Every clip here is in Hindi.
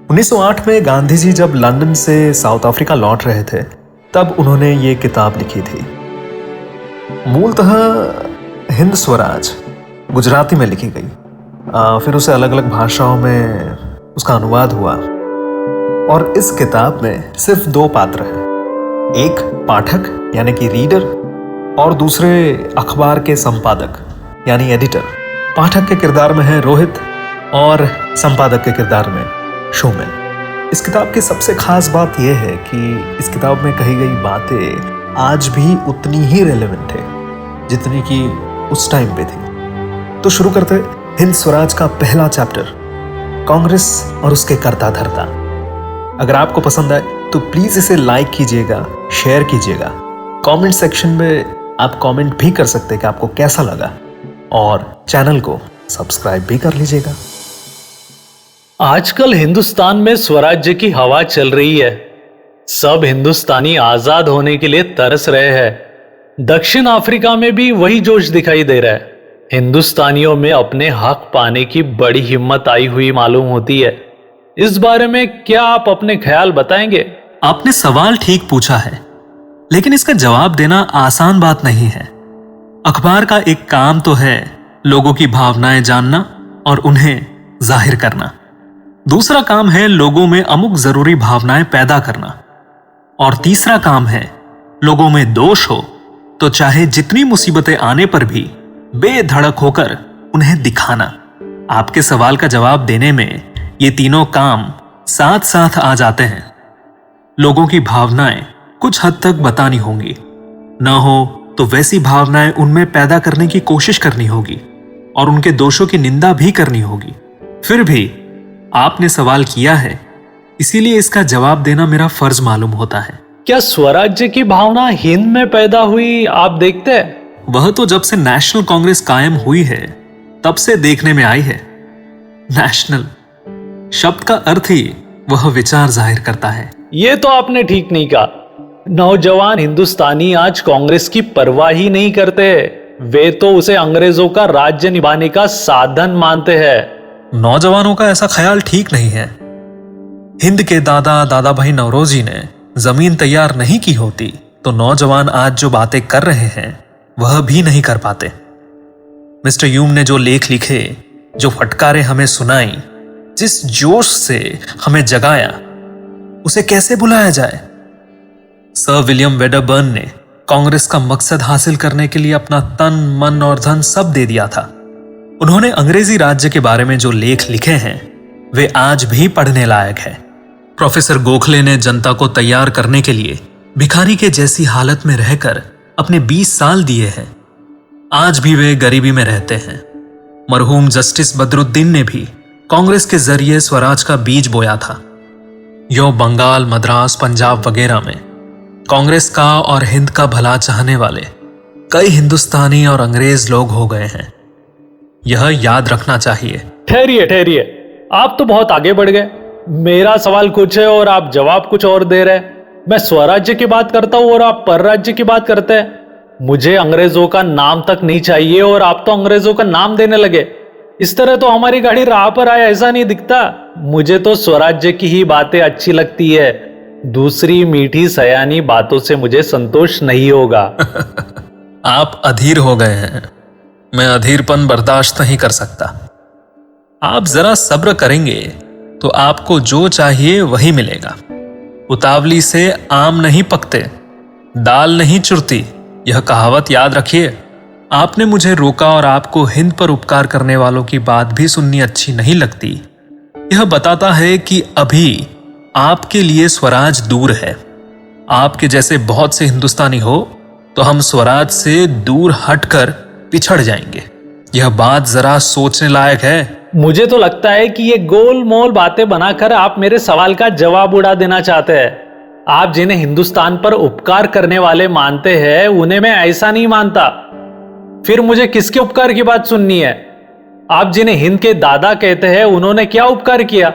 1908 में गांधी जी जब लंदन से साउथ अफ्रीका लौट रहे थे तब उन्होंने ये किताब लिखी थी। मूलतः हिंद स्वराज गुजराती में लिखी गई, फिर उसे अलग अलग भाषाओं में उसका अनुवाद हुआ। और इस किताब में सिर्फ दो पात्र हैं, एक पाठक यानी कि रीडर और दूसरे अखबार के संपादक यानी एडिटर। पाठक के किरदार में है रोहित और संपादक के किरदार में शोमेन। इस किताब की सबसे खास बात यह है कि इस किताब में कही गई बातें आज भी उतनी ही रेलेवेंट है जितनी कि उस टाइम पे थी। तो शुरू करते हिंद स्वराज का पहला चैप्टर, कांग्रेस और उसके कर्ता धर्ता। अगर आपको पसंद आए तो प्लीज इसे लाइक कीजिएगा, शेयर कीजिएगा। कमेंट सेक्शन में आप कमेंट भी कर सकते हैं कि आपको कैसा लगा, और चैनल को सब्सक्राइब भी कर लीजिएगा। आजकल हिंदुस्तान में स्वराज्य की हवा चल रही है। सब हिंदुस्तानी आजाद होने के लिए तरस रहे हैं। दक्षिण अफ्रीका में भी वही जोश दिखाई दे रहा है। हिंदुस्तानियों में अपने हक पाने की बड़ी हिम्मत आई हुई मालूम होती है। इस बारे में क्या आप अपने ख्याल बताएंगे? आपने सवाल ठीक पूछा है, लेकिन इसका जवाब देना आसान बात नहीं है। अखबार का एक काम तो है लोगों की भावनाएं जानना और उन्हें जाहिर करना। दूसरा काम है लोगों में अमुक जरूरी भावनाएं पैदा करना, और तीसरा काम है लोगों में दोष हो तो चाहे जितनी मुसीबतें आने पर भी बेधड़क होकर उन्हें दिखाना। आपके सवाल का जवाब देने में ये तीनों काम साथ साथ आ जाते हैं। लोगों की भावनाएं कुछ हद तक बतानी होंगी, न हो तो वैसी भावनाएं उनमें पैदा करने की कोशिश करनी होगी और उनके दोषों की निंदा भी करनी होगी। फिर भी आपने सवाल किया है, इसीलिए इसका जवाब देना मेरा फर्ज मालूम होता है। क्या स्वराज्य की भावना हिंद में पैदा हुई आप देखते हैं? वह तो जब से नेशनल कांग्रेस कायम हुई है तब से देखने में आई है। नेशनल शब्द का अर्थ ही वह विचार जाहिर करता है। ये तो आपने ठीक नहीं कहा। नौजवान हिंदुस्तानी आज कांग्रेस की परवाह ही नहीं करते। वे तो उसे अंग्रेजों का राज्य निभाने का साधन मानते हैं। नौजवानों का ऐसा ख्याल ठीक नहीं है। हिंद के दादा भाई नौरोजी ने जमीन तैयार नहीं की होती तो नौजवान आज जो बातें कर रहे हैं वह भी नहीं कर पाते। मिस्टर ह्यूम ने जो लेख लिखे, जो फटकारें हमें सुनाई, जिस जोश से हमें जगाया, उसे कैसे भुलाया जाए। सर विलियम वेडरबर्न ने कांग्रेस का मकसद हासिल करने के लिए अपना तन मन और धन सब दे दिया था। उन्होंने अंग्रेजी राज्य के बारे में जो लेख लिखे हैं वे आज भी पढ़ने लायक है। प्रोफेसर गोखले ने जनता को तैयार करने के लिए भिखारी के जैसी हालत में रहकर अपने 20 साल दिए हैं। आज भी वे गरीबी में रहते हैं। मरहूम जस्टिस बदरुद्दीन ने भी कांग्रेस के जरिए स्वराज का बीज बोया था। यो बंगाल, मद्रास, पंजाब वगैरह में कांग्रेस का और हिंद का भला चाहने वाले कई हिंदुस्तानी और अंग्रेज लोग हो गए हैं। यह याद रखना चाहिए। ठहरिए, आप तो बहुत आगे बढ़ गए। मेरा सवाल कुछ है और आप जवाब कुछ और दे रहे हैं। मैं स्वराज्य की बात करता हूं और आप परराज्य की बात करते हैं। मुझे अंग्रेजों का नाम तक नहीं चाहिए और आप तो अंग्रेजों का नाम देने लगे। इस तरह तो हमारी गाड़ी राह पर आया ऐसा नहीं दिखता। मुझे तो स्वराज्य की ही बातें अच्छी लगती है। दूसरी मीठी सयानी बातों से मुझे संतोष नहीं होगा। आप अधीर हो गए हैं। मैं अधीरपन बर्दाश्त नहीं कर सकता। आप जरा सब्र करेंगे तो आपको जो चाहिए वही मिलेगा। उतावली से आम नहीं पकते, दाल नहीं चुरती, यह कहावत याद रखिए। आपने मुझे रोका और आपको हिंद पर उपकार करने वालों की बात भी सुननी अच्छी नहीं लगती। यह बताता है कि अभी आपके लिए स्वराज दूर है। आपके जैसे बहुत से हिंदुस्तानी हो तो हम स्वराज से दूर हटकर पिछड़ जाएंगे। यह बात जरा सोचने लायक है। मुझे तो लगता है कि ये गोलमोल बातें बनाकर आप मेरे सवाल का जवाब उड़ा देना चाहते हैं। आप जिन्हें हिंदुस्तान पर उपकार करने वाले मानते हैं उन्हें मैं ऐसा नहीं मानता। फिर मुझे किसके उपकार की बात सुननी है? आप जिन्हें हिंद के दादा कहते हैं उन्होंने क्या उपकार किया?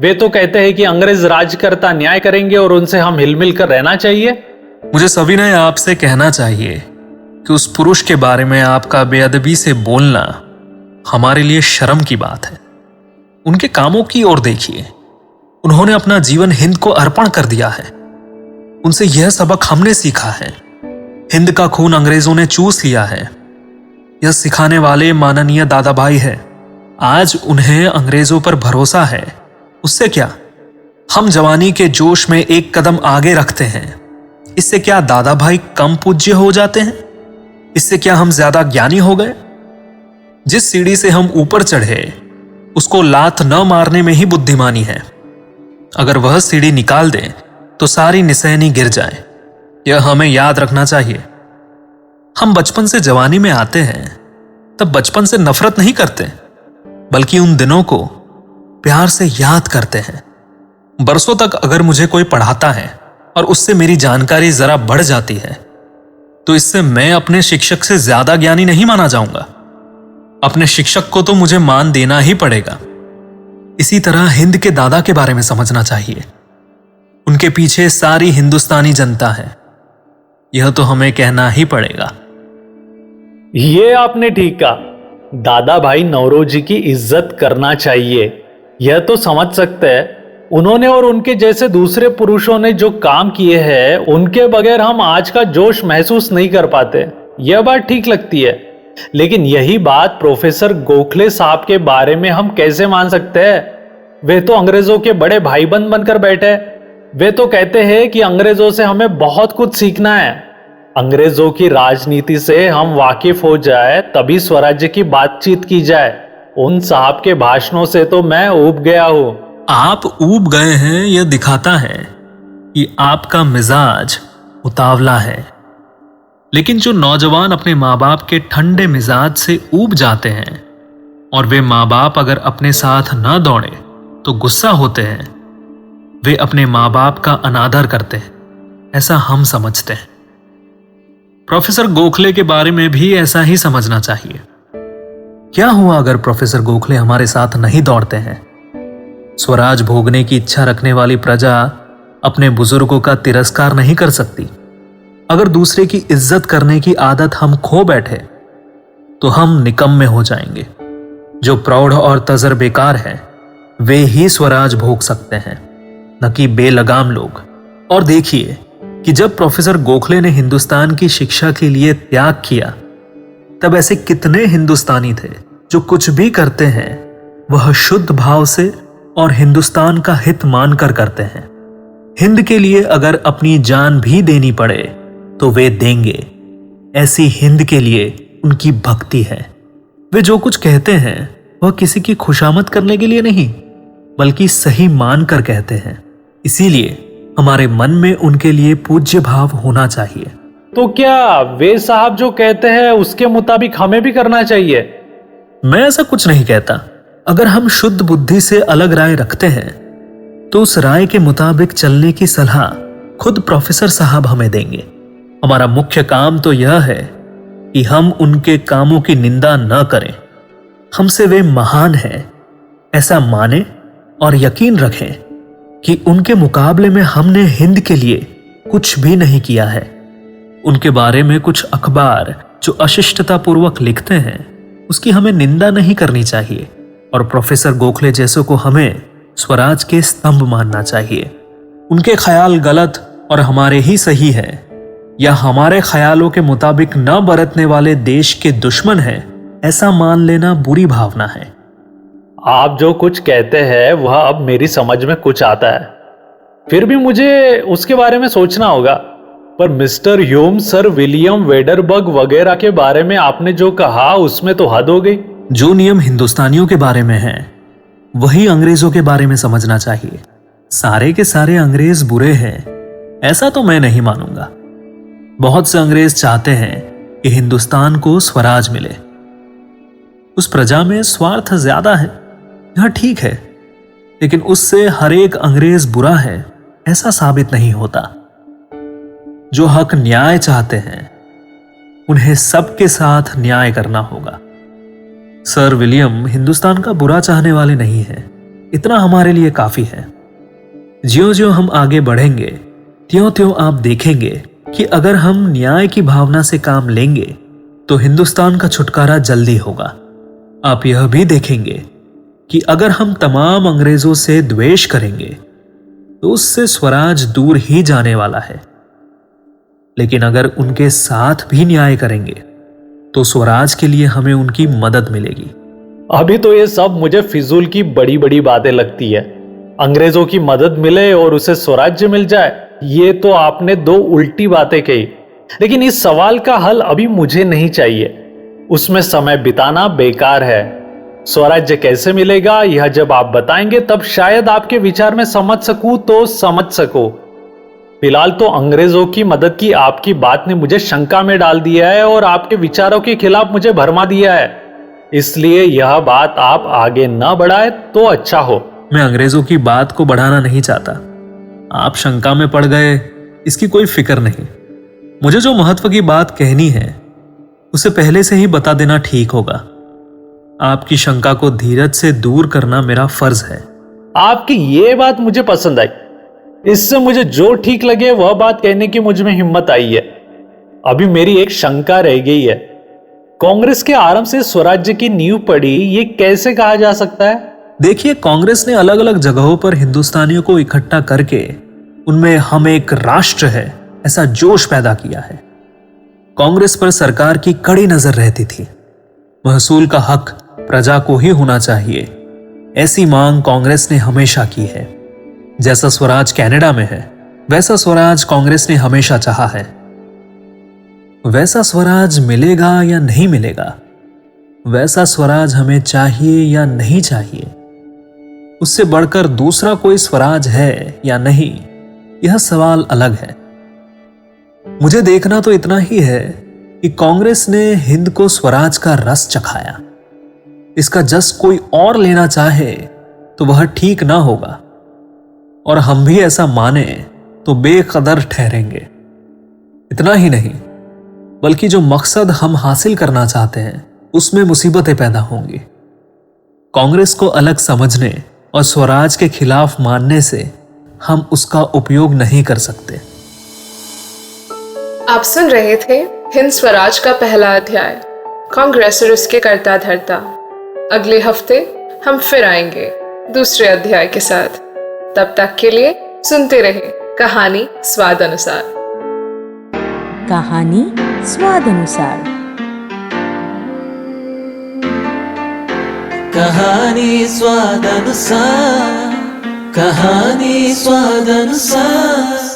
वे तो कहते हैं कि अंग्रेज राजकर्ता न्याय करेंगे और उनसे हम हिलमिल कर रहना चाहिए। मुझे सविनय आपसे कहना चाहिए कि उस पुरुष के बारे में आपका बेअदबी से बोलना हमारे लिए शर्म की बात है। उनके कामों की ओर देखिए, उन्होंने अपना जीवन हिंद को अर्पण कर दिया है। उनसे यह सबक हमने सीखा है। हिंद का खून अंग्रेजों ने चूस लिया है। यह सिखाने वाले माननीय दादा भाई है। आज उन्हें अंग्रेजों पर भरोसा है। उससे क्या, हम जवानी के जोश में एक कदम आगे रखते हैं। इससे क्या दादा भाई कम पूज्य हो जाते हैं? इससे क्या हम ज्यादा ज्ञानी हो गए? जिस सीढ़ी से हम ऊपर चढ़े उसको लात न मारने में ही बुद्धिमानी है। अगर वह सीढ़ी निकाल दें तो सारी निसैनी गिर जाए। यह हमें याद रखना चाहिए। हम बचपन से जवानी में आते हैं तब बचपन से नफरत नहीं करते, बल्कि उन दिनों को प्यार से याद करते हैं। बरसों तक अगर मुझे कोई पढ़ाता है और उससे मेरी जानकारी जरा बढ़ जाती है तो इससे मैं अपने शिक्षक से ज्यादा ज्ञानी नहीं माना जाऊंगा। अपने शिक्षक को तो मुझे मान देना ही पड़ेगा। इसी तरह हिंद के दादा के बारे में समझना चाहिए। उनके पीछे सारी हिंदुस्तानी जनता है। यह तो हमें कहना ही पड़ेगा। ये आपने ठीक कहा। दादा भाई नौरोजी की इज्जत करना चाहिए। यह तो समझ सकते हैं उन्होंने और उनके जैसे दूसरे पुरुषों ने जो काम किए हैं उनके बगैर हम आज का जोश महसूस नहीं कर पाते। यह बात ठीक लगती है। लेकिन यही बात प्रोफेसर गोखले साहब के बारे में हम कैसे मान सकते हैं? वे तो अंग्रेजों के बड़े भाईबंद बनकर बैठे। वे तो कहते हैं कि अंग्रेजों से हमें बहुत कुछ सीखना है। अंग्रेजों की राजनीति से हम वाकिफ हो जाए तभी स्वराज्य की बातचीत की जाए। उन साहब के भाषणों से तो मैं ऊब गया हूं। आप ऊब गए हैं यह दिखाता है कि आपका मिजाज उतावला है। लेकिन जो नौजवान अपने माँ बाप के ठंडे मिजाज से ऊब जाते हैं और वे माँ बाप अगर अपने साथ न दौड़े तो गुस्सा होते हैं, वे अपने माँ बाप का अनादर करते हैं, ऐसा हम समझते हैं। प्रोफेसर गोखले के बारे में भी ऐसा ही समझना चाहिए। क्या हुआ अगर प्रोफेसर गोखले हमारे साथ नहीं दौड़ते हैं? स्वराज भोगने की इच्छा रखने वाली प्रजा अपने बुजुर्गों का तिरस्कार नहीं कर सकती। अगर दूसरे की इज्जत करने की आदत हम खो बैठे तो हम निकम्मे हो जाएंगे। जो प्रौढ़ और तजर्बेकार हैं वे ही स्वराज भोग सकते हैं, न कि बेलगाम लोग। और देखिए कि जब प्रोफेसर गोखले ने हिंदुस्तान की शिक्षा के लिए त्याग किया तब ऐसे कितने हिंदुस्तानी थे जो कुछ भी करते हैं वह शुद्ध भाव से और हिंदुस्तान का हित मानकर करते हैं। हिंद के लिए अगर अपनी जान भी देनी पड़े तो वे देंगे। ऐसी हिंद के लिए उनकी भक्ति है। वे जो कुछ कहते हैं वह किसी की खुशामद करने के लिए नहीं, बल्कि सही मानकर कहते हैं। इसीलिए हमारे मन में उनके लिए पूज्य भाव होना चाहिए। तो क्या वे साहब जो कहते हैं उसके मुताबिक हमें भी करना चाहिए? मैं ऐसा कुछ नहीं कहता। अगर हम शुद्ध बुद्धि से अलग राय रखते हैं तो उस राय के मुताबिक चलने की सलाह खुद प्रोफेसर साहब हमें देंगे। हमारा मुख्य काम तो यह है कि हम उनके कामों की निंदा न करें। हमसे वे महान हैं ऐसा माने और यकीन रखें कि उनके मुकाबले में हमने हिंद के लिए कुछ भी नहीं किया है। उनके बारे में कुछ अखबार जो अशिष्टता पूर्वक लिखते हैं उसकी हमें निंदा नहीं करनी चाहिए और प्रोफेसर गोखले जैसों को हमें स्वराज के स्तंभ मानना चाहिए। उनके ख्याल गलत और हमारे ही सही है या हमारे ख्यालों के मुताबिक न बरतने वाले देश के दुश्मन हैं, ऐसा मान लेना बुरी भावना है। आप जो कुछ कहते हैं वह अब मेरी समझ में कुछ आता है। फिर भी मुझे उसके बारे में सोचना होगा। पर मिस्टर ह्यूम, सर विलियम वेडरबर्ग वगैरह के बारे में आपने जो कहा उसमें तो हद हो गई। जो नियम हिंदुस्तानियों के बारे में है वही अंग्रेजों के बारे में समझना चाहिए। सारे के सारे अंग्रेज बुरे हैं ऐसा तो मैं नहीं मानूंगा। बहुत से अंग्रेज चाहते हैं कि हिंदुस्तान को स्वराज मिले। उस प्रजा में स्वार्थ ज्यादा है, यह ठीक है, लेकिन उससे हर एक अंग्रेज बुरा है ऐसा साबित नहीं होता। जो हक न्याय चाहते हैं उन्हें सबके साथ न्याय करना होगा। सर विलियम हिंदुस्तान का बुरा चाहने वाले नहीं हैं, इतना हमारे लिए काफी है। ज्यों ज्यों हम आगे बढ़ेंगे त्यों त्यों आप देखेंगे कि अगर हम न्याय की भावना से काम लेंगे तो हिंदुस्तान का छुटकारा जल्दी होगा। आप यह भी देखेंगे कि अगर हम तमाम अंग्रेजों से द्वेष करेंगे तो उससे स्वराज दूर ही जाने वाला है। लेकिन अगर उनके साथ भी न्याय करेंगे तो स्वराज के लिए हमें उनकी मदद मिलेगी। अभी तो ये सब मुझे फिजूल की बड़ी बड़ी बातें लगती है। अंग्रेजों की मदद मिले और उसे स्वराज्य मिल जाए, ये तो आपने दो उल्टी बातें कही। लेकिन इस सवाल का हल अभी मुझे नहीं चाहिए, उसमें समय बिताना बेकार है। स्वराज्य कैसे मिलेगा यह जब आप बताएंगे तब शायद आपके विचार में समझ सकूं तो समझ सको। फिलहाल तो अंग्रेजों की मदद की आपकी बात ने मुझे शंका में डाल दिया है और आपके विचारों के खिलाफ मुझे भरमा दिया है। इसलिए यह बात आप आगे न बढ़ाए तो अच्छा हो। मैं अंग्रेजों की बात को बढ़ाना नहीं चाहता। आप शंका में पड़ गए, इसकी कोई फिक्र नहीं। मुझे जो महत्व की बात कहनी है उसे पहले से ही बता देना ठीक होगा। आपकी शंका को धीरज से दूर करना मेरा फर्ज है। आपकी ये बात मुझे पसंद आई। इससे मुझे जो ठीक लगे वह बात कहने की मुझ में हिम्मत आई है। अभी मेरी एक शंका रह गई है। कांग्रेस के आरंभ से स्वराज्य की नींव पड़ी, ये कैसे कहा जा सकता है? देखिए, कांग्रेस ने अलग अलग जगहों पर हिंदुस्तानियों को इकट्ठा करके उनमें हम एक राष्ट्र है ऐसा जोश पैदा किया है। कांग्रेस पर सरकार की कड़ी नजर रहती थी। महसूल का हक प्रजा को ही होना चाहिए, ऐसी मांग कांग्रेस ने हमेशा की है। जैसा स्वराज कनाडा में है वैसा स्वराज कांग्रेस ने हमेशा चाहा है। वैसा स्वराज मिलेगा या नहीं मिलेगा, वैसा स्वराज हमें चाहिए या नहीं चाहिए, उससे बढ़कर दूसरा कोई स्वराज है या नहीं, यह सवाल अलग है। मुझे देखना तो इतना ही है कि कांग्रेस ने हिंद को स्वराज का रस चखाया। इसका जस कोई और लेना चाहे तो वह ठीक ना होगा, और हम भी ऐसा माने तो बेकदर ठहरेंगे। इतना ही नहीं, बल्कि जो मकसद हम हासिल करना चाहते हैं उसमें मुसीबतें पैदा होंगी। कांग्रेस को अलग समझने और स्वराज के खिलाफ मानने से हम उसका उपयोग नहीं कर सकते। आप सुन रहे थे हिंद स्वराज का पहला अध्याय, कांग्रेस और उसके कर्ता धर्ता। अगले हफ्ते हम फिर आएंगे दूसरे अध्याय के साथ। तब तक के लिए सुनते रहे कहानी स्वाद अनुसार। कहानी स्वाद अनुसार। कहानी स्वाद अनुसार, कहानी स्वाद अनुसार।